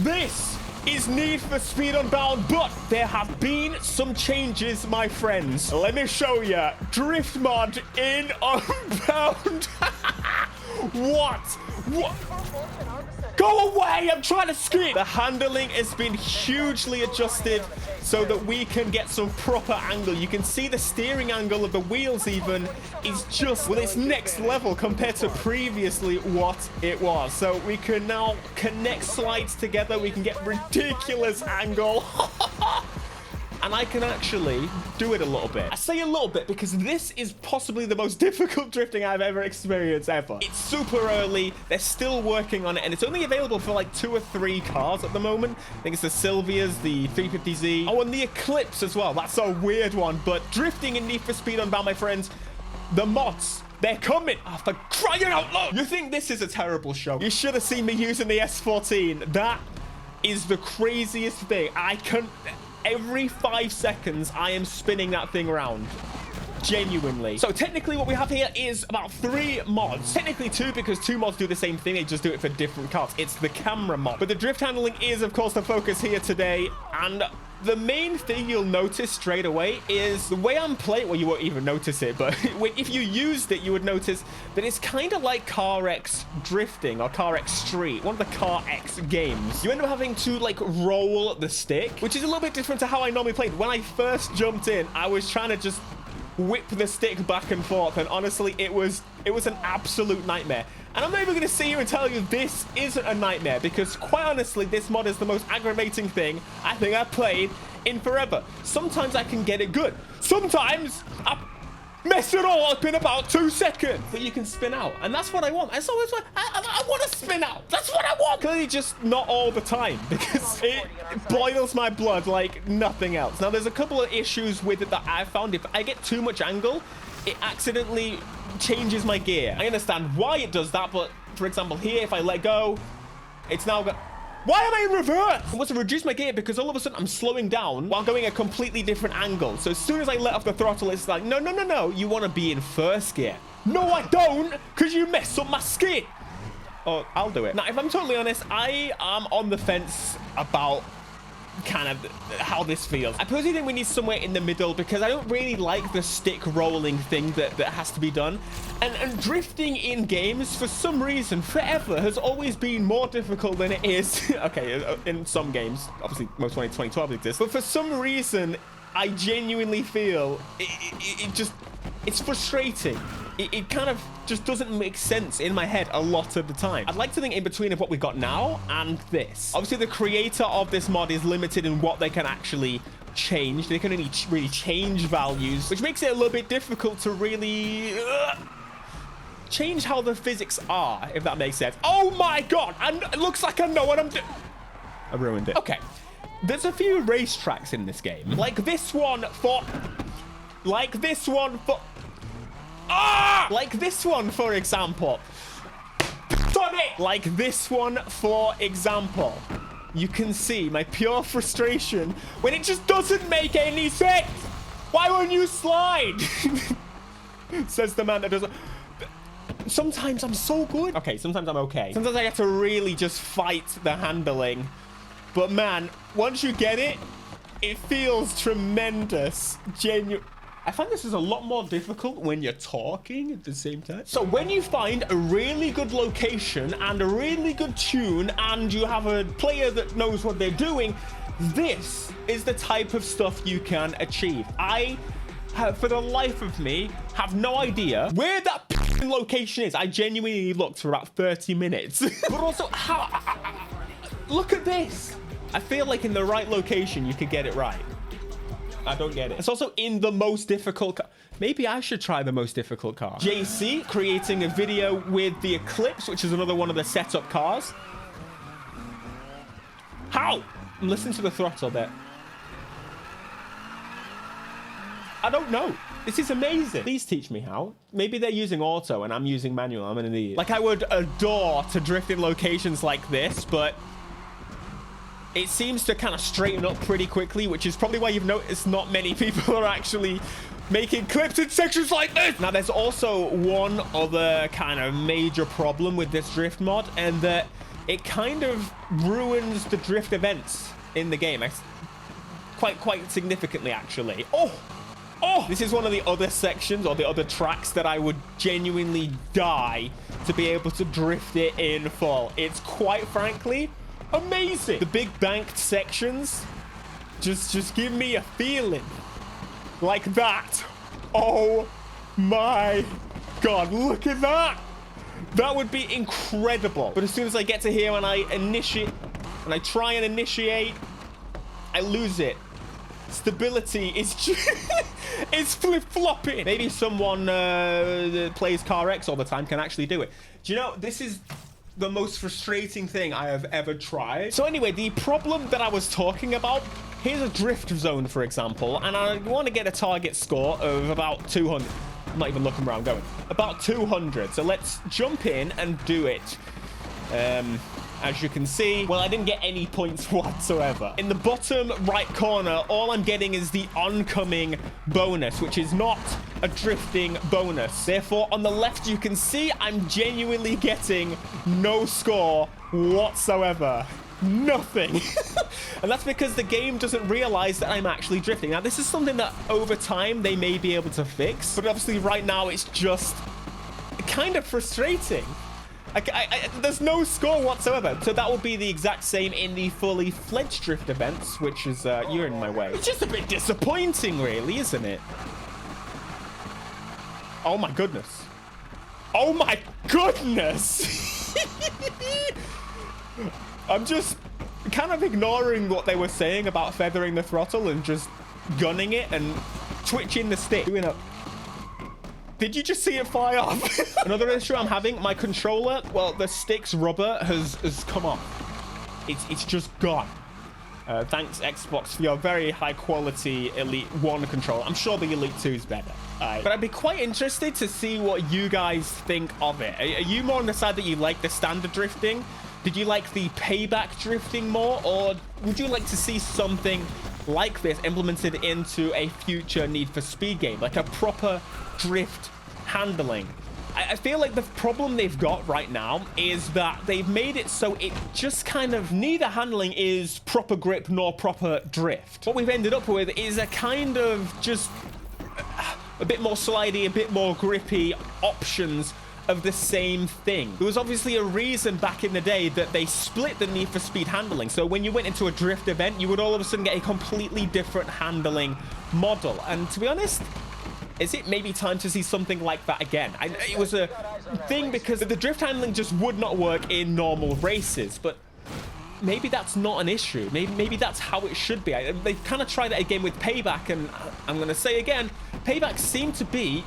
This is Need for Speed Unbound, but there have been some changes, my friends. Let me show you. Drift mod in Unbound. What? Go away! I'm trying to skip. The handling has been hugely adjusted so that we can get some proper angle. You can see the steering angle of the wheels even is just, well, it's next level compared to previously what it was. So we can now connect slides together. We can get ridiculous angle. And I can actually do it a little bit. I say a little bit because this is possibly the most difficult drifting I've ever experienced ever. It's super early. They're still working on it, and it's only available for like 2 or 3 cars at the moment. I think it's the Sylvias, the 350Z. Oh, and the Eclipse as well. That's a weird one. But drifting in Need for Speed Unbound, my friends, the mods, they're coming. Oh, for crying out loud. You think this is a terrible show? You should have seen me using the S14. That is the craziest thing. I can... Every 5 seconds, I am spinning that thing around. Genuinely. So technically what we have here is about 3 mods. Technically 2 because 2 mods do the same thing. They just do it for different cars. It's the camera mod. But the drift handling is, of course, the focus here today. And the main thing you'll notice straight away is the way I'm playing. Well, you won't even notice it, but if you used it, you would notice that it's kind of like Car X Drifting or Car X Street, one of the Car X games. You end up having to like roll the stick, which is a little bit different to how I normally played. When I first jumped in, I was trying to just whip the stick back and forth, and honestly, it was an absolute nightmare. And I'm not even going to sit here and tell you this isn't a nightmare, because quite honestly, this mod is the most aggravating thing I think I've played in forever. Sometimes I can get it good. Sometimes I mess it all up in about 2 seconds. But you can spin out, and that's what I want. That's always what I want to spin out. That's what I want. Clearly just not all the time, because it boils my blood like nothing else. Now, there's a couple of issues with it that I've found. If I get too much angle, it accidentally changes my gear. I understand why it does that, but for example here, if I let go, it's now got... Why am I in reverse? I want to reduce my gear because all of a sudden I'm slowing down while going a completely different angle. So as soon as I let off the throttle, it's like, no, no, no, no. You want to be in first gear. No, I don't, because you mess up my skid. Oh, I'll do it. Now, if I'm totally honest, I am on the fence about kind of how this feels. I personally think we need somewhere in the middle because I don't really like the stick rolling thing that has to be done. And drifting in games, for some reason, forever, has always been more difficult than it is. Okay, in some games. Obviously, most 2012 exists. But for some reason, I genuinely feel it's frustrating. It kind of just doesn't make sense in my head a lot of the time. I'd like to think in between of what we got now and this. Obviously, the creator of this mod is limited in what they can actually change. They can only really change values, which makes it a little bit difficult to really change how the physics are, if that makes sense. Oh my God, and it looks like I know what I'm doing. I ruined it. Okay, there's a few racetracks in this game, like this one for... Like this one, for example. Like this one, for example. You can see my pure frustration when it just doesn't make any sense. Why won't you slide? Says the man that doesn't. Sometimes I'm so good. Okay, sometimes I'm okay. Sometimes I have to really just fight the handling. But man, once you get it, it feels tremendous. I find this is a lot more difficult when you're talking at the same time. So when you find a really good location and a really good tune and you have a player that knows what they're doing, this is the type of stuff you can achieve. I have, for the life of me, have no idea where that location is. I genuinely looked for about 30 minutes. But also, look at this. I feel like in the right location, you could get it right. I don't get it. It's also in the most difficult car. Maybe I should try the most difficult car. JC creating a video with the Eclipse, which is another one of the setup cars. How? Listen to the throttle there. I don't know. This is amazing. Please teach me how. Maybe they're using auto and I'm using manual. I'm an idiot. Like, I would adore to drift in locations like this, but it seems to kind of straighten up pretty quickly, which is probably why you've noticed not many people are actually making clips in sections like this. Now, there's also one other kind of major problem with this drift mod, and that it kind of ruins the drift events in the game. Quite significantly, actually. Oh, this is one of the other sections or the other tracks that I would genuinely die to be able to drift it in full. It's quite frankly amazing. The big banked sections just give me a feeling like that. Oh my God, look at that. That would be incredible. But as soon as I get to here and I try and initiate, I lose it. Stability is it's flip-flopping. Maybe someone that plays Car X all the time can actually do it. Do you know, this is the most frustrating thing I have ever tried. So anyway, the problem that I was talking about, here's a drift zone, for example, and I want to get a target score of about 200. I'm not even looking where I'm going. About 200. So let's jump in and do it. As you can see, well, I didn't get any points whatsoever. In the bottom right corner, all I'm getting is the oncoming bonus, which is not a drifting bonus. Therefore, on the left, you can see I'm genuinely getting no score whatsoever. Nothing. And that's because the game doesn't realize that I'm actually drifting. Now, this is something that over time they may be able to fix, but obviously right now it's just kind of frustrating. There's no score whatsoever. So that will be the exact same in the fully fledged drift events, which is, you're in my way. It's just a bit disappointing, really, isn't it? Oh my goodness. Oh my goodness. I'm just kind of ignoring what they were saying about feathering the throttle and just gunning it and twitching the stick. Doing a... Did you just see it fly off? Another issue I'm having, my controller, well, the stick's rubber has come off. It's just gone. Thanks, Xbox, for your very high quality Elite 1 controller. I'm sure the Elite 2 is better. But I'd be quite interested to see what you guys think of it. Are you more on the side that you like the standard drifting? Did you like the payback drifting more? Or would you like to see something like this implemented into a future Need for Speed game? Like a proper drift handling. I feel like the problem they've got right now is that they've made it so it just kind of neither handling is proper grip nor proper drift. What we've ended up with is a kind of just a bit more slidey, a bit more grippy options of the same thing. There was obviously a reason back in the day that they split the Need for Speed handling. So when you went into a drift event, you would all of a sudden get a completely different handling model. And to be honest, is it maybe time to see something like that again? It was a thing because the drift handling just would not work in normal races, but maybe that's not an issue. Maybe that's how it should be. They kind of tried it again with Payback, and I'm going to say again, Payback seemed to be,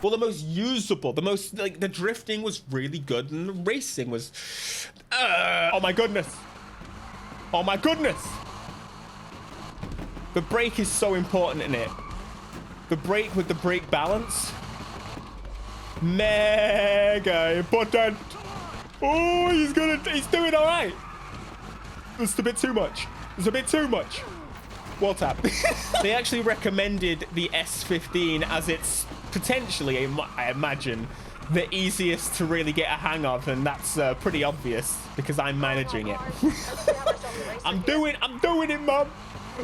well, the most usable, the most, like, the drifting was really good, and the racing was, oh my goodness. Oh my goodness. The brake is so important in it. The brake with the brake balance. Mega important. Oh, he's doing all right. It's a bit too much. It's a bit too much. Wall tap. They actually recommended the S15 as it's potentially, I imagine, the easiest to really get a hang of, and that's pretty obvious because I'm managing it. I'm doing it, Mum.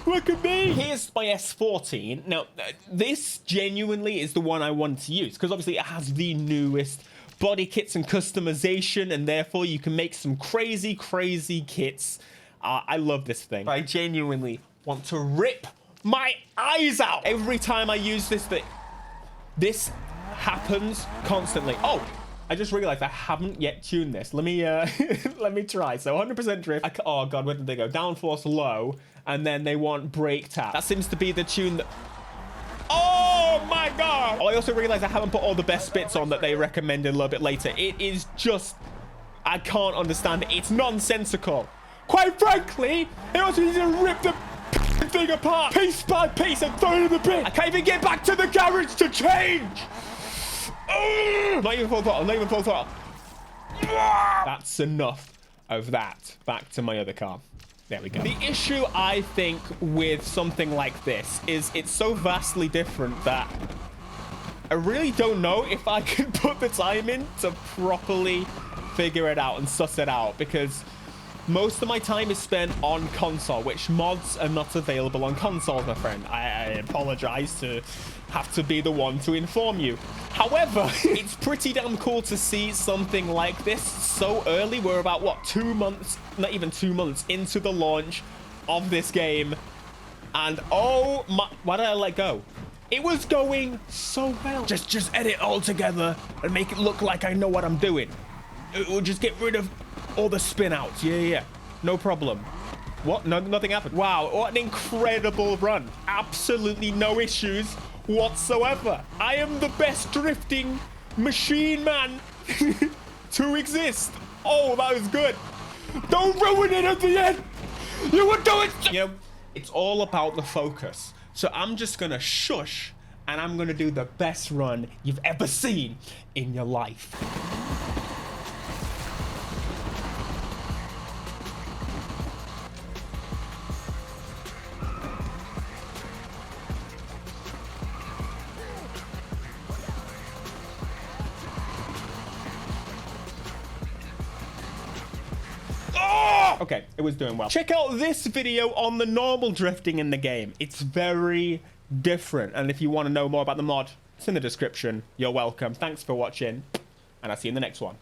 Look at me. Here's my S14. Now, this genuinely is the one I want to use because obviously it has the newest body kits and customization, and therefore you can make some crazy kits. I love this thing. I genuinely want to rip my eyes out every time I use this thing. This happens constantly. Oh, I just realized I haven't yet tuned this. Let me let me try. So 100% drift. Oh God, where did they go? Downforce low, and then they want brake tap. That seems to be the tune that... Oh my God. Oh, I also realized I haven't put all the best bits on that they recommended a little bit later. It is just, I can't understand it. It's nonsensical. Quite frankly, it also needs to rip the thing apart piece by piece and throw it in the bin. I can't even get back to the garage to change. Not even full throttle, not even full throttle. That's enough of that. Back to my other car. There we go. The issue, I think, with something like this is it's so vastly different that I really don't know if I can put the time in to properly figure it out and suss it out, because most of my time is spent on console, which mods are not available on console, my friend. I apologize to have to be the one to inform you. However, it's pretty damn cool to see something like this so early. We're about, what, 2 months, not even 2 months into the launch of this game. And oh my, why did I let go? It was going so well. Just edit all together and make it look like I know what I'm doing. It will just get rid of all the spin outs. Yeah. No problem. What? No, nothing happened. Wow, what an incredible run. Absolutely no issues whatsoever. I am the best drifting machine man to exist. Oh, that was good. Don't ruin it at the end. You were doing... You know, it's all about the focus. So I'm just gonna shush and I'm gonna do the best run you've ever seen in your life. Okay, it was doing well. Check out this video on the normal drifting in the game. It's very different. And if you want to know more about the mod, it's in the description. You're welcome. Thanks for watching, and I'll see you in the next one.